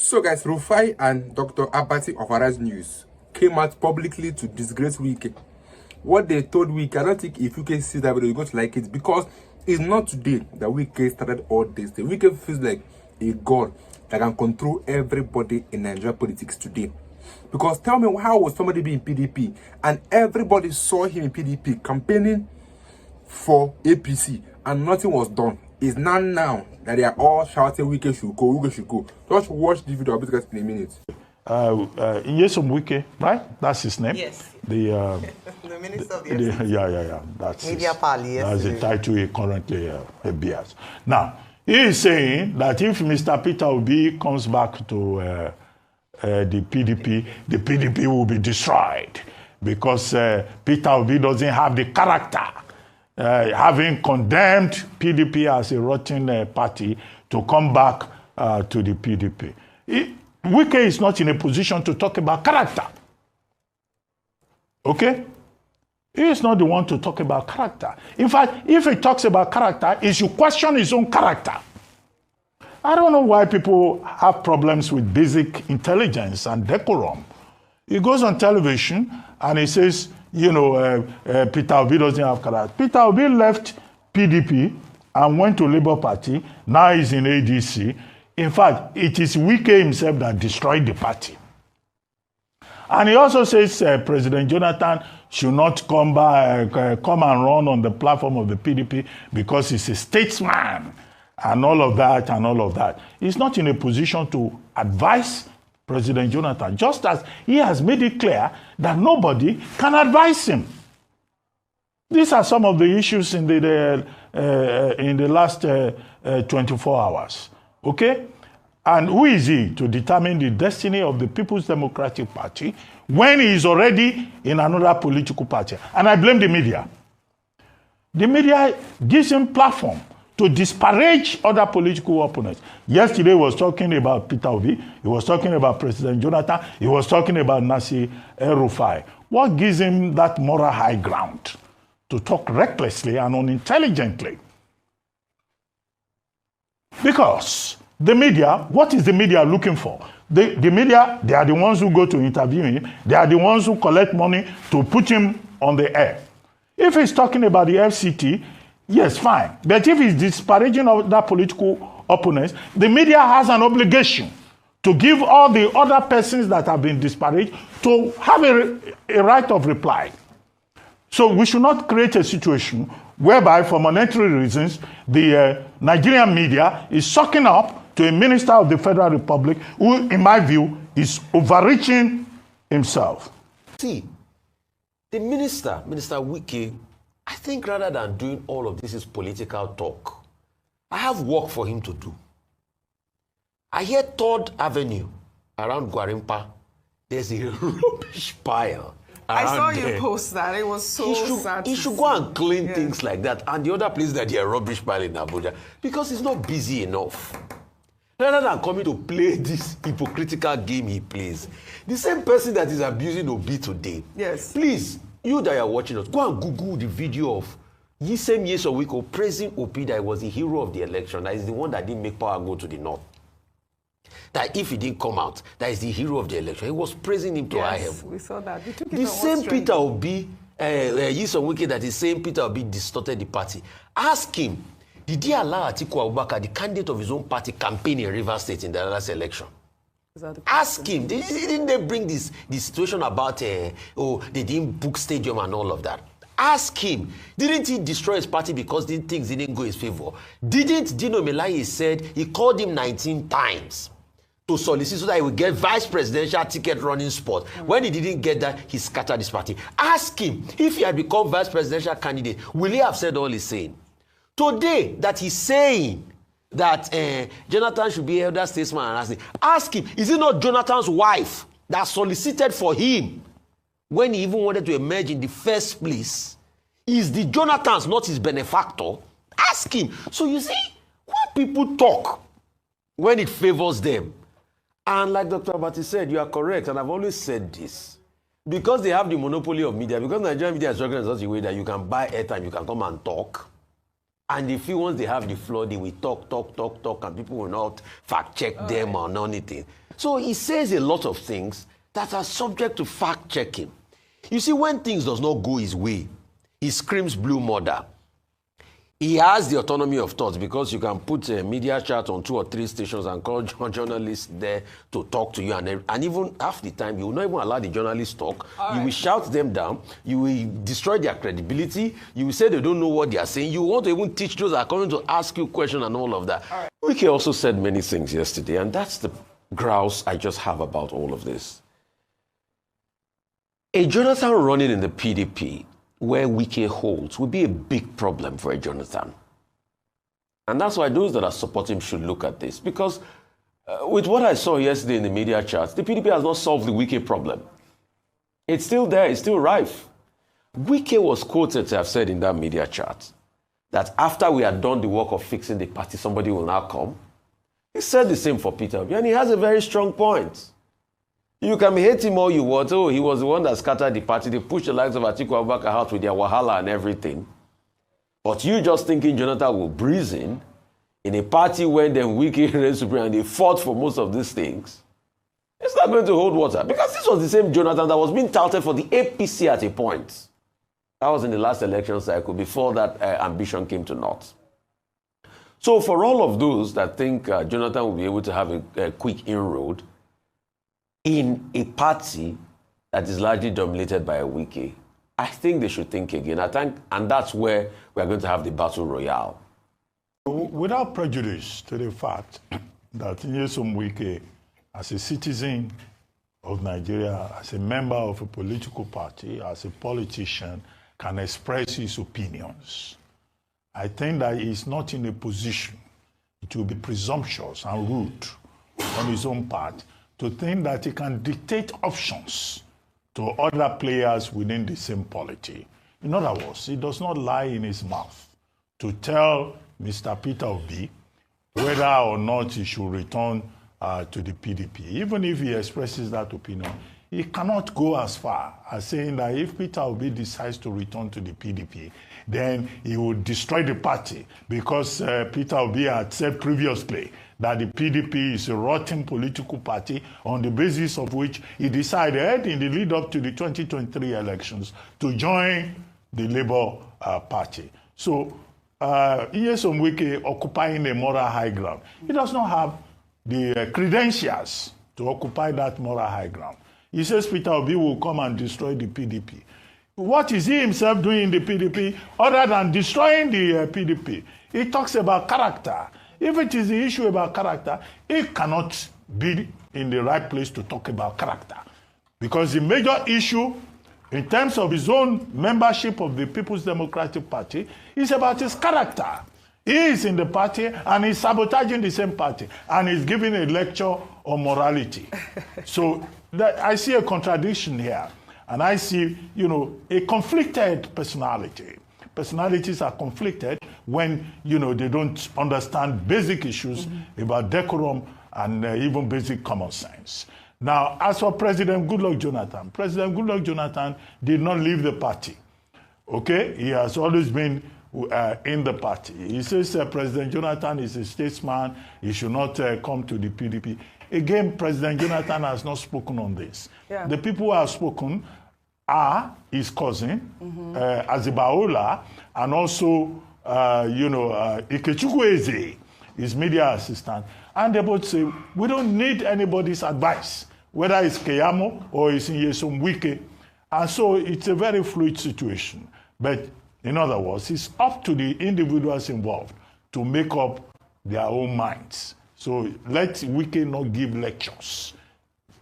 So guys, Rufai and Dr. Abati of Arise News came out publicly to disgrace Wike. What they told Wike, I don't think if Wike sees that video, you're going to like it, because it's not today that Wike started all this. The Wike feels like a god that can control everybody in Nigerian politics today. Because tell me, how would somebody be in PDP and everybody saw him in PDP campaigning for APC and nothing was done? It's not now that they are all shouting Wike should go, Wike should go. Just watch the video, I'll be back in a minute. Nyesom Wike, right? That's his name? Yes. The Minister of the yeah. That's Media Pali, yes. That's the title he currently bears. Now, he is saying that if Mr. Peter Obi comes back to the PDP will be destroyed because Peter Obi doesn't have the character, having condemned PDP as a rotten party, to come back to the PDP. Wike is not in a position to talk about character. Okay? He is not the one to talk about character. In fact, if he talks about character, he should question his own character. I don't know why people have problems with basic intelligence and decorum. He goes on television and he says, you know, Peter Obi doesn't have character. Peter Obi left PDP and went to Labour Party. Now he's in ADC. In fact, it is Wike himself that destroyed the party. And he also says President Jonathan should not come and run on the platform of the PDP because he's a statesman and all of that. He's not in a position to advise President Jonathan, just as he has made it clear that nobody can advise him. These are some of the issues in the last 24 hours. Okay? And who is he to determine the destiny of the People's Democratic Party when he is already in another political party? And I blame the media. The media gives him platform to disparage other political opponents. Yesterday he was talking about Peter Obi, he was talking about President Jonathan, he was talking about Nasir Rufai. What gives him that moral high ground to talk recklessly and unintelligently? Because the media, what is the media looking for? The media, they are the ones who go to interview him. They are the ones who collect money to put him on the air. If he's talking about the FCT, yes, fine. But if he's disparaging other political opponents, the media has an obligation to give all the other persons that have been disparaged to have a right of reply. So we should not create a situation whereby, for monetary reasons, the Nigerian media is sucking up to a minister of the Federal Republic who, in my view, is overreaching himself. See, the Minister Wike, I think rather than doing all of this is political talk, I have work for him to do. I hear 3rd Avenue around Gwarimpa, there's a rubbish pile. I saw you post that. It was so sad. He should go and clean things like that. And the other place that they are rubbish pile in Abuja, because he's not busy enough. Rather than coming to play this hypocritical game he plays. The same person that is abusing Obi today. Yes. Please, you that are watching us, go and Google the video of Nyesom Wike praising Obi that he was the hero of the election. That is the one that didn't make power go to the north. That if he didn't come out, that is the hero of the election. He was praising him to high heaven. We saw that. The same Peter Obi, Nyesom Wike that is saying Peter Obi distorted the party. Ask him, did he allow Atiku Abubakar, the candidate of his own party, campaign in Rivers State in the last election? Ask him. Didn't they bring this situation about, they didn't book stadium and all of that? Ask him. Didn't he destroy his party because things didn't go his favor? Didn't Dino Melaye said he called him 19 times to solicit so that he would get vice presidential ticket running spot? When he didn't get that, he scattered his party. Ask him, if he had become vice presidential candidate, will he have said all he's saying? Today, that he's saying that Jonathan should be elder statesman, and ask him, is it not Jonathan's wife that solicited for him when he even wanted to emerge in the first place? Is the Jonathan's not his benefactor? Ask him. So you see, when people talk, when it favors them, and like Dr. Abati said, you are correct, and I've always said this, because they have the monopoly of media, because Nigerian media is structured in such a way that you can buy airtime, you can come and talk, And they feel once they have the floor, they will talk, and people will not fact-check them or anything. So he says a lot of things that are subject to fact-checking. You see, when things does not go his way, he screams blue murder. He has the autonomy of thought because you can put a media chat on 2 or 3 stations and call journalists there to talk to you. And even half the time, you will not even allow the journalists talk. You will shout them down. You will destroy their credibility. You will say they don't know what they are saying. You want to even teach those that are coming to ask you questions and all of that. Wike also said many things yesterday, and that's the grouse I just have about all of this. A Jonathan running in the PDP where Wike holds will be a big problem for a Jonathan. And that's why those that are supporting him should look at this. Because with what I saw yesterday in the media charts, the PDP has not solved the Wike problem. It's still there, it's still rife. Wike was quoted to have said in that media chart that after we had done the work of fixing the party, somebody will now come. He said the same for Peter Obi, and he has a very strong point. You can hate him all you want. Oh, he was the one that scattered the party. They pushed the likes of Atiku Abubakar out with their wahala and everything. But you just thinking Jonathan will breeze in a party when then Wike reigned supreme and they fought for most of these things. It's not going to hold water. Because this was the same Jonathan that was being touted for the APC at a point. That was in the last election cycle before that ambition came to naught. So for all of those that think Jonathan will be able to have a quick inroad in a party that is largely dominated by a Wike, I think they should think again. And that's where we're going to have the battle royale. Without prejudice to the fact that Nyesom Wike, as a citizen of Nigeria, as a member of a political party, as a politician, can express his opinions, I think that he is not in a position, it will be presumptuous and rude on his own part to think that he can dictate options to other players within the same polity. In other words, it does not lie in his mouth to tell Mr. Peter Obi whether or not he should return to the PDP. Even if he expresses that opinion, he cannot go as far as saying that if Peter Obi decides to return to the PDP, then he will destroy the party because Peter Obi had said previously that the PDP is a rotten political party on the basis of which he decided in the lead up to the 2023 elections to join the Labour Party. So Nyesom Wike occupying a moral high ground. He does not have the credentials to occupy that moral high ground. He says Peter Obi will come and destroy the PDP. What is he himself doing in the PDP other than destroying the PDP? He talks about character. If it is the issue about character, he cannot be in the right place to talk about character. Because the major issue in terms of his own membership of the People's Democratic Party is about his character. He is in the party and he's sabotaging the same party and he's giving a lecture on morality. So I see a contradiction here. And I see, a conflicted personality. Personalities are conflicted when, they don't understand basic issues about decorum and even basic common sense. Now, as for President Goodluck Jonathan did not leave the party. Okay? He has always been in the party. He says President Jonathan is a statesman. He should not come to the PDP. Again, President Jonathan has not spoken on this. Yeah. The people who have spoken are his cousin, Azibaola, and also, Ikechukwu Eze, his media assistant. And they both say, we don't need anybody's advice, whether it's Keyamo or it's Nyesom Wike. And so it's a very fluid situation. But in other words, it's up to the individuals involved to make up their own minds. So let Wike not give lectures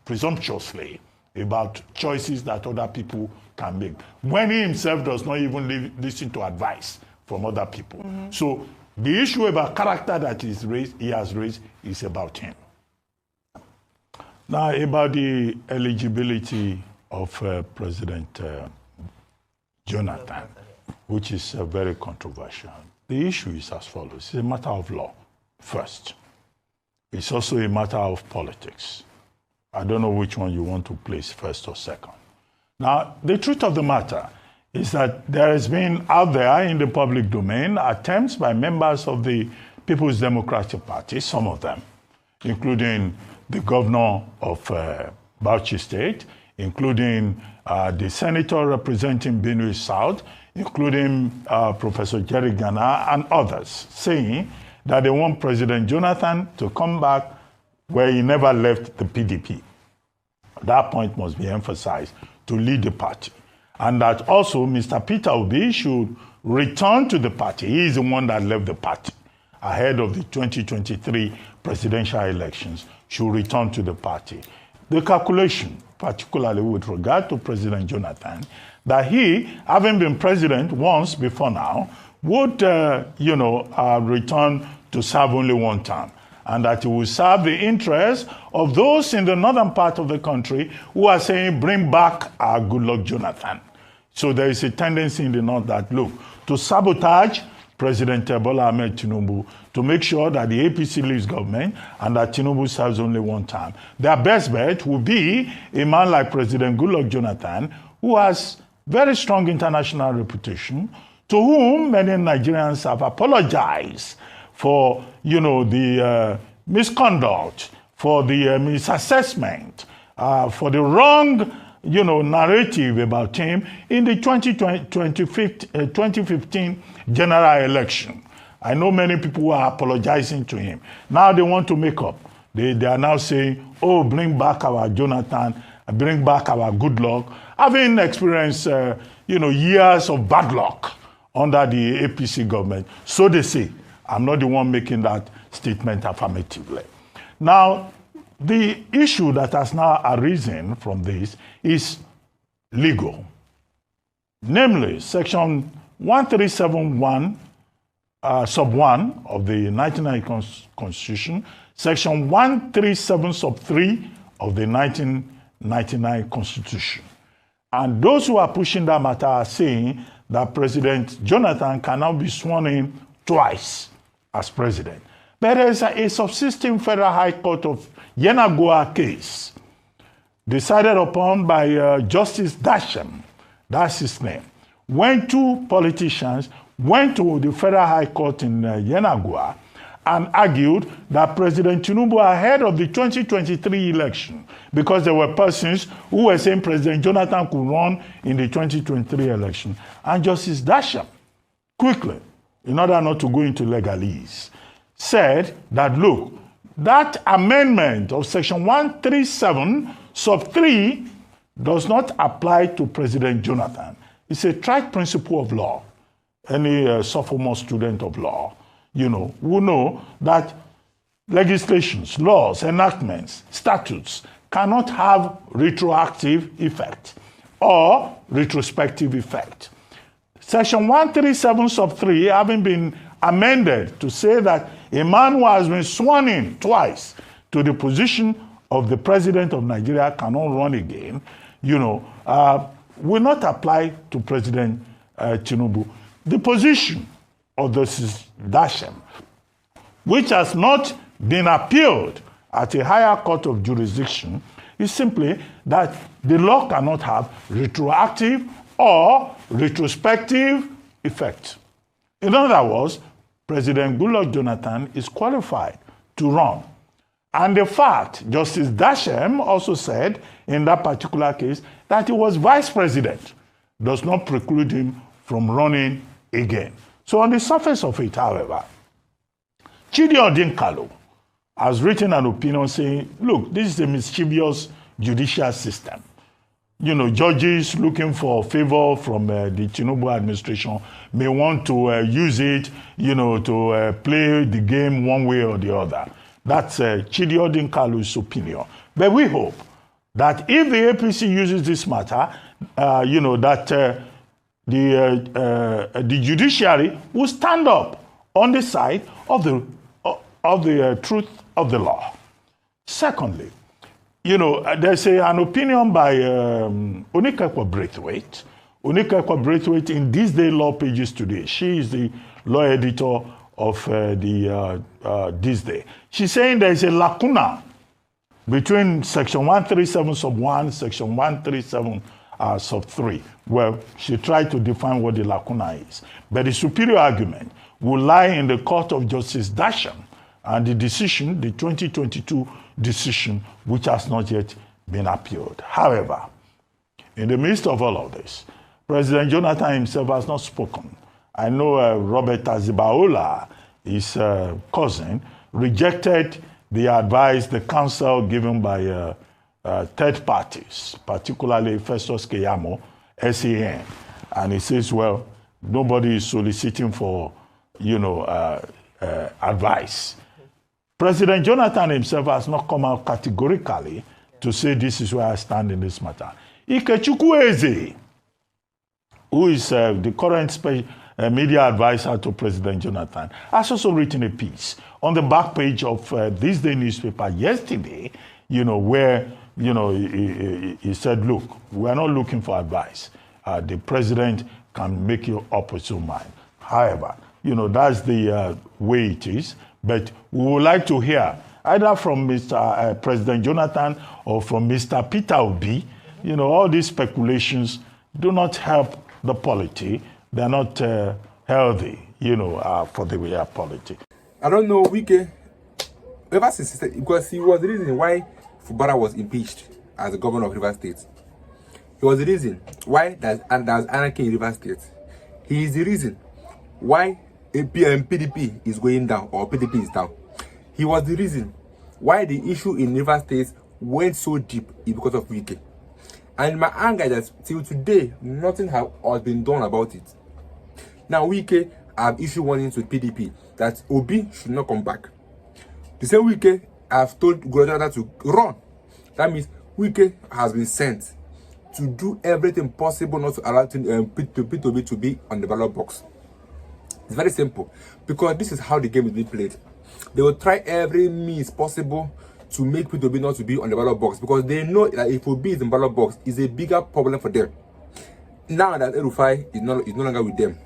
presumptuously about choices that other people can make, when he himself does not even listen to advice from other people. So the issue about character that he has raised is about him. Now, about the eligibility of President Jonathan, which is very controversial. The issue is as follows. It's a matter of law, first. It's also a matter of politics. I don't know which one you want to place first or second. Now, the truth of the matter is that there has been out there in the public domain attempts by members of the People's Democratic Party, some of them, including the governor of Bauchi State, including the senator representing Benue South, including Professor Jerry Gana and others, saying that they want President Jonathan to come back where he never left the PDP. That point must be emphasized, to lead the party. And that also Mr. Peter Obi should return to the party. He is the one that left the party ahead of the 2023 presidential elections, should return to the party. The calculation, particularly with regard to President Jonathan, that he, having been president once before now, would, return to serve only one term, and that he will serve the interests of those in the northern part of the country who are saying, bring back our Goodluck Jonathan. So there is a tendency in the north that, look, to sabotage President Bola Ahmed Tinubu, to make sure that the APC leaves government and that Tinubu serves only one term. Their best bet will be a man like President Goodluck Jonathan, who has very strong international reputation, to whom many Nigerians have apologized for, the misconduct, for the misassessment, for the wrong, narrative about him in the 2015 general election. I know many people who are apologizing to him. Now they want to make up. They are now saying, oh, bring back our Jonathan, bring back our good luck. Having experienced, years of bad luck under the APC government. So they say. I'm not the one making that statement affirmatively. Now, the issue that has now arisen from this is legal. Namely, Section 1371, sub 1 of the 1990 Constitution, Section 137, sub 3 of the 1999 Constitution. And those who are pushing that matter are saying that President Jonathan can now be sworn in twice as president. But there is a subsisting Federal High Court of Yenagoa case decided upon by Justice Dashem, that's his name, when two politicians went to the Federal High Court in Yenagoa and argued that President Tinubu ahead of the 2023 election, because there were persons who were saying President Jonathan could run in the 2023 election. And Justice Dashem, quickly, in order not to go into legalese, said that, look, that amendment of Section 137, sub 3, does not apply to President Jonathan. It's a trite principle of law. Any sophomore student of law, will know that legislations, laws, enactments, statutes cannot have retroactive effect or retrospective effect. Section 137 sub 3 having been amended to say that a man who has been sworn in twice to the position of the president of Nigeria cannot run again, will not apply to President Tinubu. The position of the Dashem, which has not been appealed at a higher court of jurisdiction, is simply that the law cannot have retroactive or retrospective effect. In other words, President Goodluck Jonathan is qualified to run. And the fact, Justice Dashem also said in that particular case that he was vice president does not preclude him from running again. So on the surface of it, however, Chidi Odinkalo has written an opinion saying, look, this is a mischievous judicial system. Judges looking for favor from the Tinubu administration may want to use it, to play the game one way or the other. That's Chidi Odinkalo's opinion. But we hope that if the APC uses this matter, that the judiciary will stand up on the side of the truth of the law. Secondly, there's an opinion by Onikekwa Braithwaite. Onikekwa Braithwaite in This Day Law Pages today. She is the law editor of This Day. She's saying there is a lacuna between Section 137 sub 1, Section 137 sub 3. Well, she tried to define what the lacuna is. But the superior argument will lie in the Court of Justice Darshan and the decision, the 2022 decision, which has not yet been appealed. However, in the midst of all of this, President Jonathan himself has not spoken. I know Robert Azibaola, his cousin, rejected the advice, the counsel given by third parties, particularly Festus Keyamo, SAN. And he says, well, nobody is soliciting for, advice. President Jonathan himself has not come out categorically to say this is where I stand in this matter. Ikechukwu Eze, who is the current media advisor to President Jonathan, has also written a piece on the back page of This Day newspaper yesterday, where, he said, look, we're not looking for advice. The president can make you up with your mind. However, that's the way it is. But we would like to hear either from Mr. President Jonathan or from Mr. Peter Obi. All these speculations do not help the polity. They're not healthy, for the polity. I don't know, Wike, ever since, because he was the reason why Fubara was impeached as the governor of Rivers State. He was the reason why there's anarchy in Rivers State. He is the reason why PDP is going down, or PDP is down. He was the reason why the issue in Rivers State went so deep is because of Wike. And my anger is that till today, nothing has been done about it. Now, Wike have issued warnings with PDP that Obi should not come back. The same Wike have told Gurojada to run. That means Wike has been sent to do everything possible not to allow Obi to be on the ballot box. It's very simple, because this is how the game is being played. They will try every means possible to make Obi not to be on the ballot box, because they know that if Obi is in the ballot box, it's a bigger problem for them. Now that Rufai is no longer with them,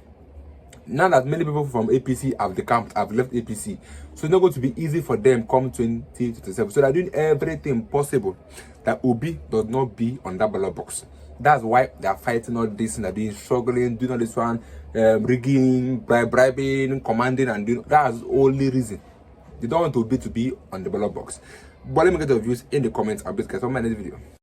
now that many people from APC have decamped, have left APC, so it's not going to be easy for them come 2027. So they're doing everything possible that Obi does not be on that ballot box. That's why they're fighting all this and they're doing struggling, doing all this one, rigging, bribing, commanding, and doing. That's the only reason. They don't want Obi to be on the ballot box. But let me get your views in the comments. I'll be in my next video.